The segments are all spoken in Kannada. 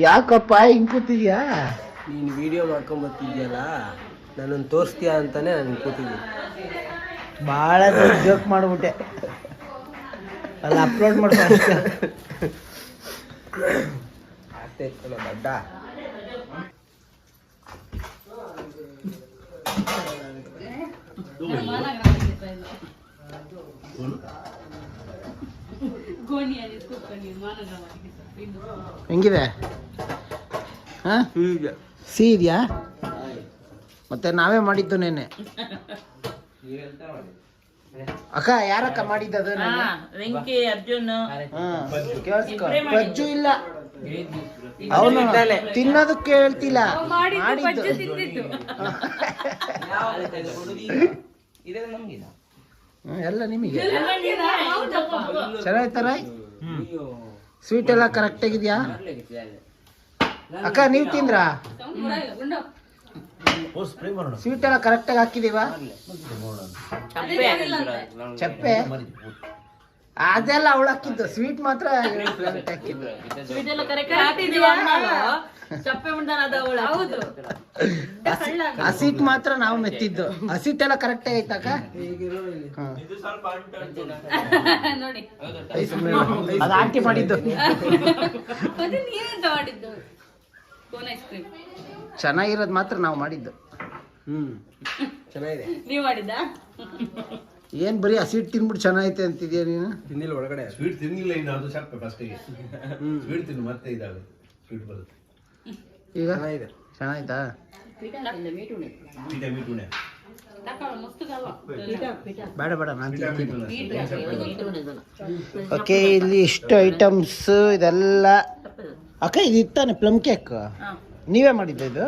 ಯಾಕಪ್ಪ ಹಿಂಗ್ ಕೂತಿದ್ಯಾ? ನೀನು ವಿಡಿಯೋ ಮಾಡ್ಕೊಂಡ್ ಬರ್ತಿದ್ಯಲ್ಲ, ನನ್ನನ್ನು ತೋರಿಸ್ತೀಯಾ ಅಂತಾನೆ ನಾನು ಕೂತಿದ್ದೀನಿ. ಭಾಳ ಜೋಕ್ ಮಾಡ್ಬಿಟ್ಟೆ, ಅಲ್ಲ ಅಪ್ಲೋಡ್ ಮಾಡ್ಕೊಂಡು ಆಗ್ತಾ ಇತ್ತಲ್ಲ ದೊಡ್ಡ. ಹೆಂಗಿದೆ? ಸಿಹಿ ಇದೆಯಾ? ಮತ್ತೆ ನಾವೇ ಮಾಡಿದ್ದು ನೆನ್ನೆ. ಅಕ್ಕ ಯಾರಕ್ಕ ಮಾಡಿದ್ದದು? ವೆಂಕಿ, ಅರ್ಜುನ್, ಬಜ್ಜು ಇಲ್ಲ, ಅವನು ತಿನ್ನೋದಕ್ಕೆ ಹೇಳ್ತಿಲ್ಲ, ಮಾಡಿದ್ದು ಎಲ್ಲ ನಿಮಗೆ. ಚೆನ್ನಾಯ್ತಾರ? ಸ್ವೀಟ್ ಎಲ್ಲ ಕರೆಕ್ಟ್ ಆಗಿದ್ಯಾ ಅಕ್ಕ? ನೀವು ತಿಂದ್ರಾ? ಸ್ವೀಟ್ ಎಲ್ಲ ಕರೆಕ್ಟಾಗಿ ಹಾಕಿದೀವ? ಚಪ್ಪೆ ಅದೆಲ್ಲ ಅವಳು ಹಾಕಿದ್ದು, ಸ್ವೀಟ್ ಮಾತ್ರ ಹಾಕಿದ್ದು. ಹಸಿಟ್ ಮಾತ್ರ ನಾವು ಮೆತ್ತಿದ್ದು, ಹಸಿಟ್ ಎಲ್ಲ ಕರೆಕ್ಟ್ ಆಗೈತಕ್ಕ? ಅದು ಆಂಟಿ ಮಾಡಿದ್ದು. ಚೆನ್ನಾಗಿರೋದು ಮಾತ್ರ ನಾವು ಮಾಡಿದ್ದು. ಚೆನ್ನಾಗಿದೆ. ನೀವು ಮಾಡಿದ್ದ? ಏನ್ ಬರೀ ಹಸಿಟ್ ತಿನ್ಬಿಟ್ಟು ಚೆನ್ನಾಗೈತೆ ಅಂತಿದ್ಯಾ ನೀನು? ತಿನ್ನಿಲ್ಲ ಒಳಗಡೆ ಸ್ವೀಟ್ ತಿನ್ನಿಲ್ಲ ಇನ್ನು, ಅದು ಚಪ್ಪೆ ಫಸ್ಟಿಗೆ. ಸ್ವೀಟ್ ತಿನ್ನು ಮತ್ತೆ ಇದಾಗುತ್ತೆ, ಸ್ವೀಟ್ ಬರುತ್ತೆ. ಈಗ ಚೆನ್ನಾಯ್ತಾ? ಬೇಡ ಬೇಡ, ನಾನು ತಿಂತೀನಿ. ಓಕೆ, ಇಲ್ಲಿ ಇಷ್ಟು ಐಟಮ್ಸ್ ಇದೆಲ್ಲ. ಅಕ್ಕ ಇದು ಇತ್ತಾನೆ ಪ್ಲಮ್ ಕೇಕ್? ನೀವೇ ಮಾಡಿದ್ದು ಇದು?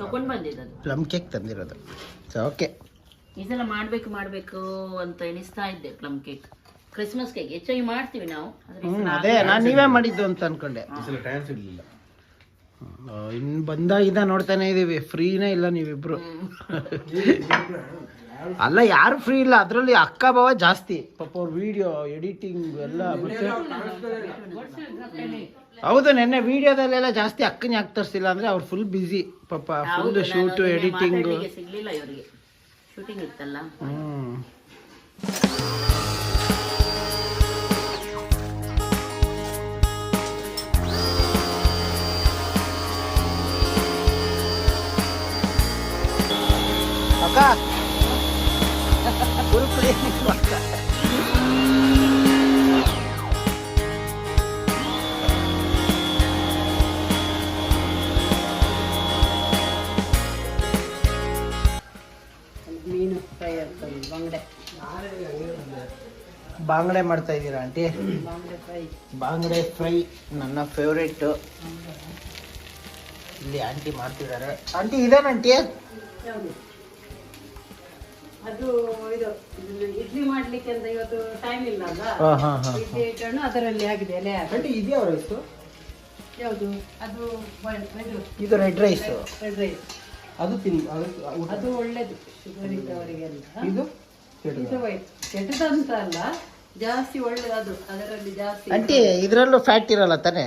ತಗೊಂಡ್ ಬಂದಿದ್ದು ಪ್ಲಮ್ ಕೇಕ್ ತಂದಿರೋದು. ಓಕೆ, ಈ ಸಲ ಮಾಡ್ಬೇಕು ಅಂತ ಎನಿಸ್ತಾ ಇದ್ದೆ. ಪ್ಲಮ್ ಕೇಕ್, ಕ್ರಿಸ್ಮಸ್ ಕೇಕ್ ಹೆಚ್ಚಾಗಿ ಮಾಡ್ತೀವಿ ನಾವು. ಅದೇ ನಾನು ನೀವೇ ಮಾಡಿದ್ದು ಅಂತ ಅನ್ಕೊಂಡೆ. ಟೈಮ್ ಸಿಗ್ಲಿಲ್ಲ. ಇನ್ನು ಬಂದಾಗಿದ್ದ ನೋಡ್ತಾನೆ ಇದೀವಿ, ಫ್ರೀನೇ ಇಲ್ಲ ನೀವಿಬ್ರು. ಅಲ್ಲ, ಯಾರು ಫ್ರೀ ಇಲ್ಲ, ಅದರಲ್ಲಿ ಅಕ್ಕ ಭಾವ ಜಾಸ್ತಿ ಪಾಪ. ಅವ್ರ ವಿಡಿಯೋ ಎಡಿಟಿಂಗ್ ಎಲ್ಲ ಮತ್ತೆ ಹೌದು, ನೆನ್ನೆ ವಿಡಿಯೋದಲ್ಲೆಲ್ಲ ಜಾಸ್ತಿ ಅಕ್ಕನೇ ಯಾಕೆ ತರಿಸಿಲ್ಲ ಅಂದ್ರೆ ಅವ್ರು ಫುಲ್ ಬ್ಯುಸಿ ಪಾಪ, ಫುಲ್ ಶೂಟು ಎಡಿಟಿಂಗ್ ಸಿಗ್ಲಿಲ್ಲ ಇವರಿಗೆ, ಶೂಟಿಂಗ್ ಇತ್ತಲ್ಲ. ಅಕ್ಕ ಫುಲ್ ಕ್ಲೀನಿಂಗ್ ಮಾಡ್ತಾ. ಮೀನು ಫ್ರೈ ಆಗ್ತದೆ, ಬಾಂಗಡೆ ಮಾಡ್ತಾ ಇದ್ದೀರಾ ಆಂಟಿ? ಬಾಂಗಡೆ ಫ್ರೈ ನನ್ನ ಫೇವ್ರೇಟ್. ಇಲ್ಲಿ ಆಂಟಿ ಮಾಡ್ತಿದ್ದಾರೆ. ಆಂಟಿ ಇದೇನ ಆಂಟಿ? ಅದು ಇದು ಇಡ್ಲಿ ಮಾಡ್ಲಿಕ್ಕೆ ಅಂತ ಇವತ್ತು ಟೈಮ್ ಇಲ್ಲ ಅಲ್ಲ, ಇಡ್ಲಿ ಇಟ್ಟಣ್ಣು ಅದರಲ್ಲಿ ಆಗಿದೆ ಎಲೆ ಹಾಕಿ. Aunty ಇದ್ಯಾವ rice? ಯಾವುದು ಅದು? ಇದು ರೆಡ್ ರೈಸ್. ರೆಡ್ ರೈಸ್ ಅದು ಅದು ಒಳ್ಳೇದು ಶುಗರ್ ಇದ್ದವರಿಗೆಲ್ಲ. ಇದು ಇದು ವೈಟ್, ಕೆಟ್ಟದಂತ ಅಲ್ಲ, ಜಾಸ್ತಿ ಒಳ್ಳೇದು ಅದು. ಅದರಲ್ಲಿ ಜಾಸ್ತಿ ಆಂಟಿ ಇದ್ರಲ್ಲೂ ಫ್ಯಾಟ್ ಇರಲ್ಲ ತಾನೇ?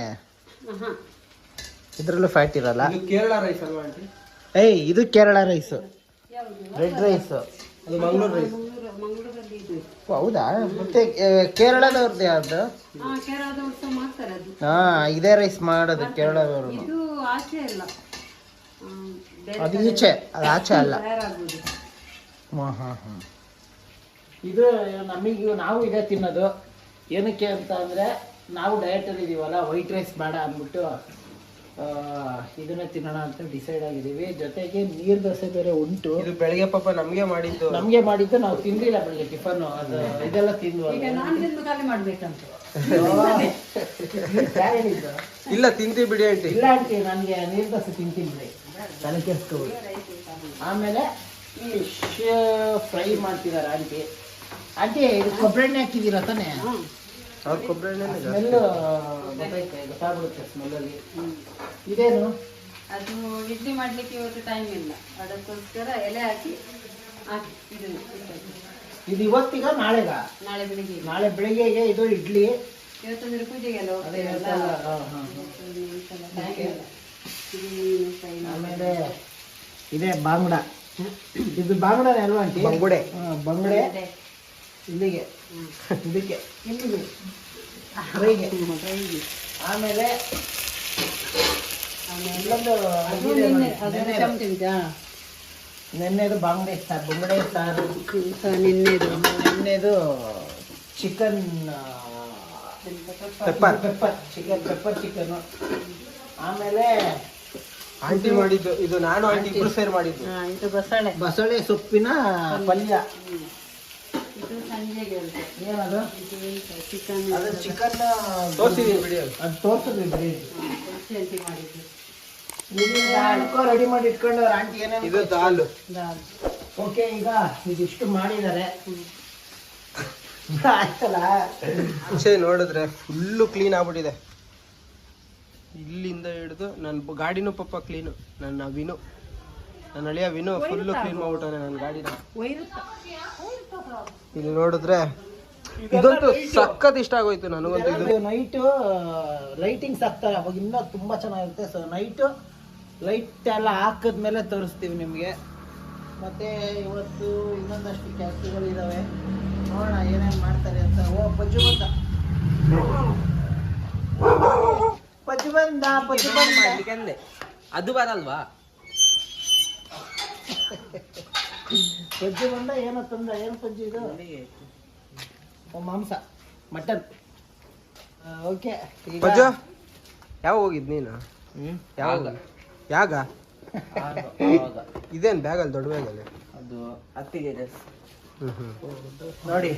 ಇದ್ರಲ್ಲೂ ಫ್ಯಾಟ್ ಇರಲ್ಲ. ಕೇರಳ ರೈಸ್ ಅಲ್ವಾ ಆಂಟಿ? ಏಯ್, ಇದು ಕೇರಳ ರೈಸ್, ರೆಡ್ ರೈಸ್. ಅದು ಮಂಗಳೂರು ರೈಸ್. ಮಂಗಳೂರಲ್ಲಿ ಇದು. ಹೌದಾ? ಮತ್ತೆ ಕೇರಳದವ್ರದ್ದು ಯಾವ್ದು? ಕೇರಳದವ್ರು ಸಹ ಮಾಡ್ತಾರೆ ಅದು. ಇದೇ ರೈಸ್ ಮಾಡೋದು ಕೇರಳದವರು. ಇದು ಆಚೆ ಅಲ್ಲ, ಅದು ಈಚೆ, ಅದು ಆಚೆ ಅಲ್ಲ. ತಯಾರಾಗುವುದು. ಇದು ನಮಗೆ, ನಾವು ಇದೇ ತಿನ್ನೋದು. ಏನಕ್ಕೆ ಅಂತ ಅಂದ್ರೆ ನಾವು ಡಯಟಲ್ಲಿ ಇದೀವಲ್ಲ, ವೈಟ್ ರೈಸ್ ಬೇಡ ಅಂದ್ಬಿಟ್ಟು ಇದನ್ನೇ ತಿನ್ನೋಣ ಅಂತ ಡಿಸೈಡ್ ಆಗಿದ್ದೀವಿ. ಜೊತೆಗೆ ನೀರ್ ದೋಸೆ ಬೇರೆ ಉಂಟು. ಇದು ಬೆಳಗ್ಗೆ ಪಾಪ ನಮ್ಗೆ ಮಾಡಿದ್ದು ನಾವು ತಿಂದಿಲ್ಲ ಬೆಳಿಗ್ಗೆ ಟಿಫನ್. ಅದು ಇದೆಲ್ಲ ತಿಂದ್ವಿ. ಈಗ ನಾನು ತಿಂದು ಖಾಲಿ ಮಾಡ್ಬೇಕಂತ. ಇಲ್ಲ, ತಿಂತೀವಿ ಬಿಡಿ ಆಂಟಿ. ಇಲ್ಲ ಆಂಟಿ, ನನಗೆ ನೀರ್ ದೋಸೆ ತಿಂತೀನಿ, ತಲೆ ಕೆಸ್ಕೋಬೋದು. ಆಮೇಲೆ ಈ ಫಿಶ್ ಫ್ರೈ ಮಾಡ್ತಿದ್ದಾರೆ ಆಂಟಿ. ಆಂಟಿ ಇದು ಕೊಬ್ಬರಿ ಎಣ್ಣೆ ಹಾಕಿದ್ದೀರಾ ತಾನೇ? ಕೊಬ್ಬರಿ ಎಣ್ಣೆ ಸ್ಮೆಲ್ ಗೊತ್ತಾಗ್ಬಿಡುತ್ತೆ ಸ್ಮೆಲ್ಲಲ್ಲಿ. ಇದೇನು? ಅದು ಇಡ್ಲಿ ಮಾಡ್ಲಿಕ್ಕೆ ಇವತ್ತು ಟೈಮ್ ಇಲ್ಲ, ಅದಕ್ಕೋಸ್ಕರ ಎಲೆ ಹಾಕಿ ಇದು ಇದು ಇವತ್ತಿಗ ನಾಳೆಗ? ನಾಳೆ ಬೆಳಿಗ್ಗೆ. ನಾಳೆ ಬೆಳಿಗ್ಗೆಗೆ ಇದು ಇಡ್ಲಿ. ಇವತ್ತಂದ್ರೆ ಪೂಜೆಗೆಲ್ಲ ಅದೇ ಹೋಗ್ತೇವಲ್ಲ. ಆಮೇಲೆ ಇದೆ ಬಾಂಗ್ಡ. ಇದು ಬಾಂಗ್ಡನೇ ಅಲ್ವಾ ಆಂಟಿ? ಬಂಗುಡೆ. ಬಂಗಡೆ ಇಲ್ಲಿಗೆ ಇದಕ್ಕೆ ಇಲ್ಲಿಗೆ ಫ್ರೈಗೆ. ಆಮೇಲೆ ನೆನ್ನೆದು ಬಂಗಡೆ ಸಾರು, ಬಂಗಡೆ ಸಾರು. ನೆನ್ನೆದು ಚಿಕನ್ ಪೆಪ್ಪರ್ ಚಿಕನ್. ಆಮೇಲೆ ಆಂಟಿ ಮಾಡಿದ್ದು ಇದು, ನಾನು ಆಂಟಿ ಇಬ್ರು ಸೇರಿ ಮಾಡಿದ್ದು. ಇದು ಬಸಳೆ. ಬಸಳೆ ಸೊಪ್ಪಿನ ಪಲ್ಯ. ಇದು ಸಂಜೆಗೆ ಉಂಟು. ಏನದು? ಚಿಕನ್. ಅದು ಚಿಕನ್ ತೋರಿಸಿದೀನಿ ಬಿಡಿ. ಅದು ತೋರಿಸಿದ್ವಿ ಬಿಡಿ. ಶುಂಠಿ ಮಾಡಿದ್ದು. ರೆಡಿ ಮಾಡಿ ಇಟ್ಕೊಂಡವ್ರ ಆಂಟಿ ಏನೇನು. ಇದು ದಾಲ್. ಓಕೆ, ಈಗ ಇದಿಷ್ಟು ಮಾಡಿದ್ದಾರೆ ಆಯ್ತಲ್ಲ. ಆಚೆ ನೋಡಿದ್ರೆ ಫುಲ್ಲು ಕ್ಲೀನ್ ಆಗ್ಬಿಟ್ಟಿದೆ. ಇಲ್ಲಿಂದ ಹಿಡಿದು ನನ್ನ ಗಾಡಿನೂ ಪಾಪ ಕ್ಲೀನು. ನನ್ನ ಅಳಿಯ ವಿನು ಫುಲ್ಲು ಕ್ಲೀನ್ ಮಾಡ್ಬಿಟ್ಟಾನೆ ನನ್ನ ಗಾಡಿನ. ಇಲ್ಲಿ ನೋಡಿದ್ರೆ ಇದಂತೂ ಸಖತ್ ಇಷ್ಟ ಆಗೋಯ್ತು ನನಗಂತೂ. ಇದು ನೈಟು ಲೈಟಿಂಗ್ಸ್ ಹಾಕ್ತಾರೆ, ಅವಾಗ ಇನ್ನೂ ತುಂಬ ಚೆನ್ನಾಗಿರುತ್ತೆ. ಸೊ ನೈಟು ಲೈಟ್ ಎಲ್ಲ ಹಾಕಿದ್ಮೇಲೆ ತೋರಿಸ್ತೀವಿ ನಿಮಗೆ. ಮತ್ತು ಇವತ್ತು ಇನ್ನೊಂದಷ್ಟು ಕೆಲಸಗಳಿದ್ದಾವೆ, ನೋಡೋಣ ಏನೇನು ಮಾಡ್ತಾರೆ ಅಂತ. ಓ ಪಜ್ಜು ಬಂದ, ಪಜ್ಜು ಬಂದ. ಅದು ಬರಲ್ವಾ? ಪಜ್ಜು ಬಂದ. ಏನೋ ತಂದ? ಏನು ಪಜ್ಜು ಇದು? ಮಾಂಸ, ಮಟನ್. ಓಕೆ, ಪಜ್ಜು ಯಾವ ಹೋಗಿದ್ ನೀನು? ಯಾಗ ಇದೇನು ಬ್ಯಾಗಲ್ಲಿ, ದೊಡ್ಡ ಬ್ಯಾಗಲ್ಲಿ? ಅದು ಅತ್ತಿಗೆ. ನೋಡಿ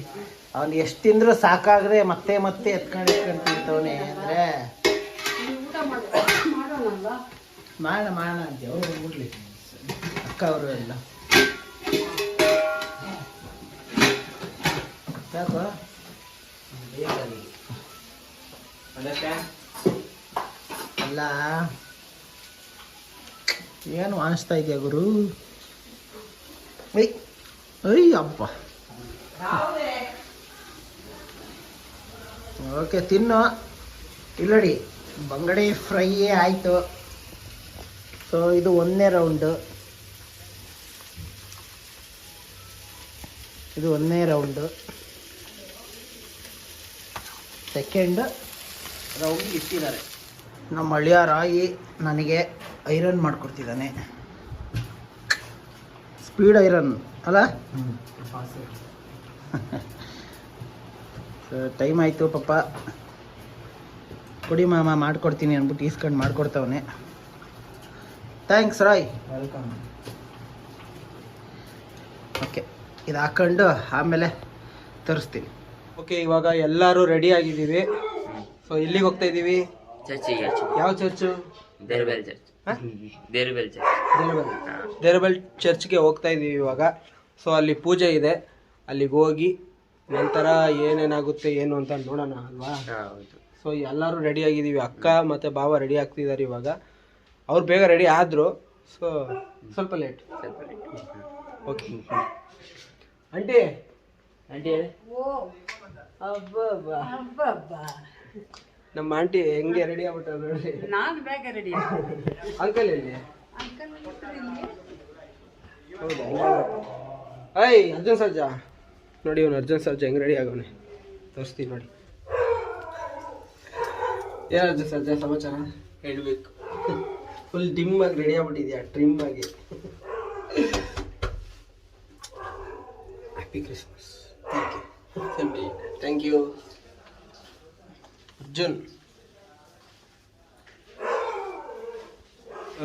ಅವ್ನು ಎಷ್ಟು ತಿಂದ್ರು ಸಾಕಾಗ್ರೆ ಮತ್ತೆ ಮತ್ತೆ ಎತ್ಕೊಂಡು ತಿಂತವನೆ. ಅಂದ್ರೆ ಮಾಡೋಣ ಅಂತ ಅವ್ರು ಹೋಗ್ಬಿಡ್ಲಿ, ಅಕ್ಕ ಅವರು ಎಲ್ಲ. ಸಾಕು ಅಲ್ಲ, ಏನು ಅನಿಸ್ತಾ ಇದೆಯಾ ಗುರು? ಅಪ್ಪ. ಓಕೆ, ತಿನ್ನು. ಇಲ್ಲಡಿ, ಬಂಗಡೆ ಫ್ರೈ ಆಯಿತು. ಸೊ ಇದು 1ನೇ ರೌಂಡು. ಇದು 1ನೇ ರೌಂಡು. ಸೆಕೆಂಡ್ ರೌಂಡ್ ಇಟ್ಟಿದ್ದಾರೆ. ನಮ್ಮ ಅಳಿಯ ರಾಯಿ ನನಗೆ ಐರನ್ ಮಾಡಿಕೊಡ್ತಿದ್ದಾನೆ. ಸ್ಪೀಡ್ ಐರನ್ ಅಲ್ಲ? ಟೈಮ್ ಆಯಿತು ಪಾಪ. ಕೊಡಿ ಮಾಮ, ಮಾಡ್ಕೊಡ್ತೀನಿ ಅಂದ್ಬಿಟ್ಟು ಈಸ್ಕೊಂಡು ಮಾಡ್ಕೊಡ್ತವನೆ. ಥ್ಯಾಂಕ್ಸ್ ರಾಯ್. ವೆಲ್ಕಮ್. ಓಕೆ, ಇದು ಹಾಕೊಂಡು ಆಮೇಲೆ ತರಿಸ್ತೀನಿ. ಓಕೆ, ಇವಾಗ ಎಲ್ಲರೂ ರೆಡಿ ಆಗಿದ್ದೀವಿ. ಸೊ ಇಲ್ಲಿಗೆ ಹೋಗ್ತಾ ಇದ್ದೀವಿ. ಚರ್ಚಿಗೆ. ಯಾವ ಚರ್ಚು? ದೇರ್ಬೆಲ್ ಚರ್ಚ್. ದೇರ್ಬೆಲ್ ಚರ್ಚ್. ದೇರ್ಬೆಲ್ ಚರ್ಚ್ಗೆ ಹೋಗ್ತಾ ಇದ್ದೀವಿ ಇವಾಗ. ಸೊ ಅಲ್ಲಿ ಪೂಜೆ ಇದೆ, ಅಲ್ಲಿಗೆ ಹೋಗಿ ನಂತರ ಏನೇನಾಗುತ್ತೆ ಏನು ಅಂತ ನೋಡೋಣ ಅಲ್ವಾ? ಹೌದು. ಸೊ ಎಲ್ಲರೂ ರೆಡಿ ಆಗಿದ್ದೀವಿ. ಅಕ್ಕ ಮತ್ತು ಬಾವ ರೆಡಿ ಆಗ್ತಿದ್ದಾರೆ ಇವಾಗ. ಅವ್ರು ಬೇಗ ರೆಡಿ ಆದರು, ಸೊ ಸ್ವಲ್ಪ ಲೇಟ್. ಓಕೆ ಆಂಟಿ ಹೇಳಿ. ನಮ್ಮ ಆಂಟಿ ಹೆಂಗೆ ರೆಡಿ ಆಗ್ಬಿಟ್ಟಾರೆ ನೋಡಿ. ನಾನು ಬೇಗ ರೆಡಿ. ಅಂಕಲ್ ಎಲ್ಲಿ? ಹೌದಾ? ಅರ್ಜುನ್ ಸರ್ಜಾ ನೋಡಿ, ಇವನು ಅರ್ಜುನ್ ಸರ್ಜಾ ಹೆಂಗೆ ರೆಡಿ ಆಗೋನೆ ತೋರಿಸ್ತೀನಿ ನೋಡಿ. ಏನು ಅರ್ಜುನ್ ಸರ್ಜಾ ಸಮಾಚಾರ ಹೇಳಬೇಕು? ಫುಲ್ ಡಿಮ್ ಆಗಿ ರೆಡಿ ಆಗ್ಬಿಟ್ಟಿದ್ಯಾ, ಟ್ರಿಮ್ ಆಗಿ. Happy Christmas. Thank you Arjun.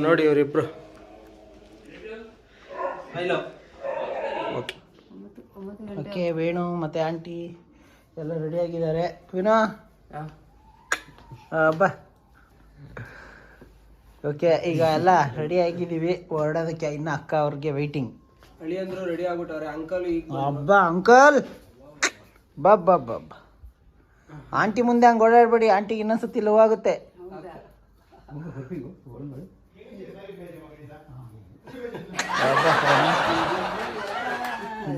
ನೋಡಿ ಇವರಿಬ್ರು. ಓಕೆ ಓಕೆ, ವೇಣು ಮತ್ತು ಆಂಟಿ ಎಲ್ಲ ರೆಡಿಯಾಗಿದ್ದಾರೆ. ವಿನೋ ಬಾ. ಓಕೆ, ಈಗ ಎಲ್ಲ ರೆಡಿ ಆಗಿದ್ದೀವಿ ಹೊರಡೋದಕ್ಕೆ. ಇನ್ನು ಅಕ್ಕ ಅವ್ರಿಗೆ ವೆಯ್ಟಿಂಗ್. ಅಳಿಯಂದ್ರು ರೆಡಿ ಆಗ್ಬಿಟ್ಟವ್ರೆ. ಅಂಕಲ್ ಈಗ ಅಬ್ಬಾ ಅಂಕಲ್ ಬಬ್ಬ. ಆಂಟಿ ಮುಂದೆ ಹಂಗೆ ಓಡಾಡ್ಬೇಡಿ, ಆಂಟಿಗೆ ಇನ್ನೊಂದ್ಸತಿ ಲೋ ಆಗುತ್ತೆ.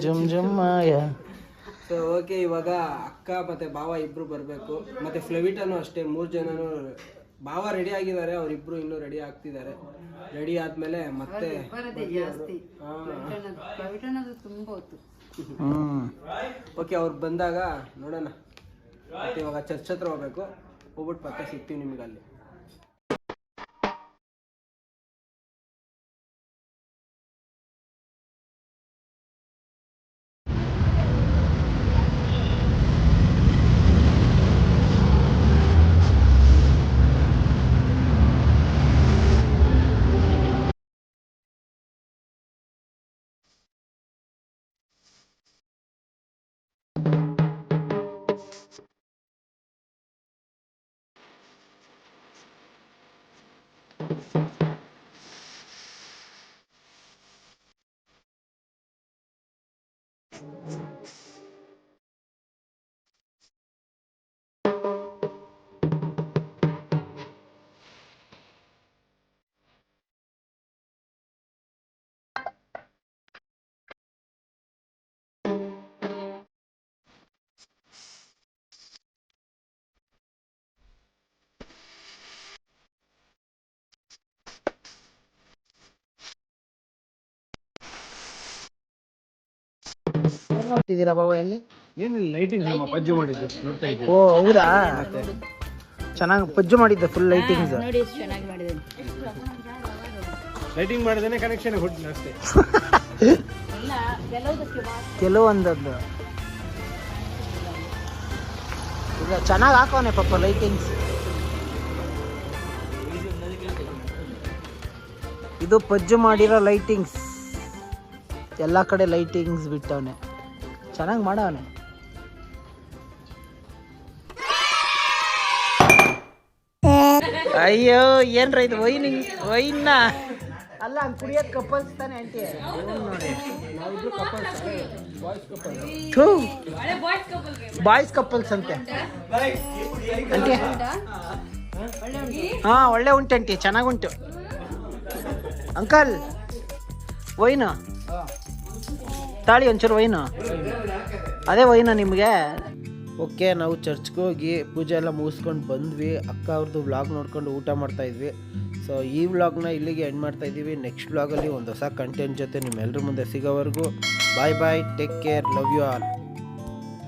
ಜುಮ್ ಜುಮ್ ಮಾಯ ಸೊ ಓಕೆ, ಇವಾಗ ಅಕ್ಕ ಮತ್ತು ಭಾವ ಇಬ್ಬರು ಬರಬೇಕು. ಮತ್ತು ಫ್ಲೆವಿಟನು ಅಷ್ಟೇ, 3 ಜನನು. ಭಾವ ರೆಡಿ ಆಗಿದ್ದಾರೆ, ಅವರಿಬ್ಬರು ಇನ್ನೂ ರೆಡಿ ಆಗ್ತಿದ್ದಾರೆ. ರೆಡಿ ಆದಮೇಲೆ ಮತ್ತೆ ಬರೋದೇ ಜಾಸ್ತಿ ಪ್ರವಿಟನದು ತುಂಬ ಹೊತ್ತು. ಓಕೆ, ಅವ್ರು ಬಂದಾಗ ನೋಡೋಣ. ಮತ್ತೆ ಇವಾಗ ಚರ್ಚ್ ಹತ್ರ ಹೋಗ್ಬೇಕು, ಹೋಗ್ಬಿಟ್ಟು ಮತ್ತೆ ಸಿಗ್ತೀವಿ ನಿಮಗೆ ಅಲ್ಲಿ. ಮಾಡ್ತಿದ್ದೀರಾ ಬಾಬಾ ಎಲ್ಲಿ? ಏನಿಲ್ಲ, ಲೈಟಿಂಗ್ ನಮ್ಮ ಪಜ್ಜು ಮಾಡಿದ್ದು ನೋಡ್ತಾ ಇದ್ದೆ. ಓ ಹೌದಾ, ಚೆನ್ನಾಗಿ ಪಜ್ಜು ಮಾಡಿದ್ದೆ, ಫುಲ್ ಲೈಟಿಂಗ್ಸ್. ನೋಡಿ ಎಷ್ಟು ಚೆನ್ನಾಗಿ ಮಾಡಿದ್ದೇನೆ. ಲೈಟಿಂಗ್ ಮಾಡಿದೇನೆ ಕನೆಕ್ಷನ್ ಕೊಟ್ಟಿಲ್ಲ ಅಷ್ಟೇ. ಇಲ್ಲ, ಕೆಲವುದಕ್ಕೆ ಕೆಲವೊಂದದ್ದು ಇಲ್ಲ, ಚೆನ್ನಾಗಿ ಹಾಕೋನೆ ಪಾಪ ಲೈಟಿಂಗ್ಸ್. ಇದು ಪಜ್ಜು ಮಾಡಿರೋ ಲೈಟಿಂಗ್ಸ್, ಎಲ್ಲ ಕಡೆ ಲೈಟಿಂಗ್ಸ್ ಬಿಟ್ಟವನೆ, ಚೆನ್ನಾಗಿ ಮಾಡವನೆ. ಅಯ್ಯೋ ಏನ್ರ ಇದು ವೈನ್ನ ಅಲ್ಲ, ಹಂಗೆ ಕುಡಿಯೋದು ಕಪಲ್ಸ್ ತಾನೆ ಆಂಟಿ. ಬಾಯ್ಸ್ ಕಪಲ್ಸ್ ಅಂತೆ ಆಂಟಿ. ಹಾ ಒಳ್ಳೆ ಉಂಟು ಆಂಟಿ, ಚೆನ್ನಾಗುಂಟು. ಅಂಕಲ್ ವೈನು ತಾಳಿ ಒಂಚೂರು ವೈನು, ಅದೇ ವೈನ ನಿಮಗೆ? ಓಕೆ, ನಾವು ಚರ್ಚ್ಗೆ ಹೋಗಿ ಪೂಜೆ ಎಲ್ಲ ಮುಗಿಸ್ಕೊಂಡು ಬಂದ್ವಿ. ಅಕ್ಕ ಅವ್ರದ್ದು ವ್ಲಾಗ್ ನೋಡ್ಕೊಂಡು ಊಟ ಮಾಡ್ತಾಯಿದ್ವಿ. ಸೊ ಈ ವ್ಲಾಗ್ನ ಇಲ್ಲಿಗೆ ಎಂಡ್ ಮಾಡ್ತಾಯಿದ್ದೀವಿ. ನೆಕ್ಸ್ಟ್ ವ್ಲಾಗಲ್ಲಿ ಒಂದು ಹೊಸ ಕಂಟೆಂಟ್ ಜೊತೆ ನಿಮ್ಮೆಲ್ಲರ ಮುಂದೆ ಸಿಗೋವರೆಗೂ bye bye, take care, love you all.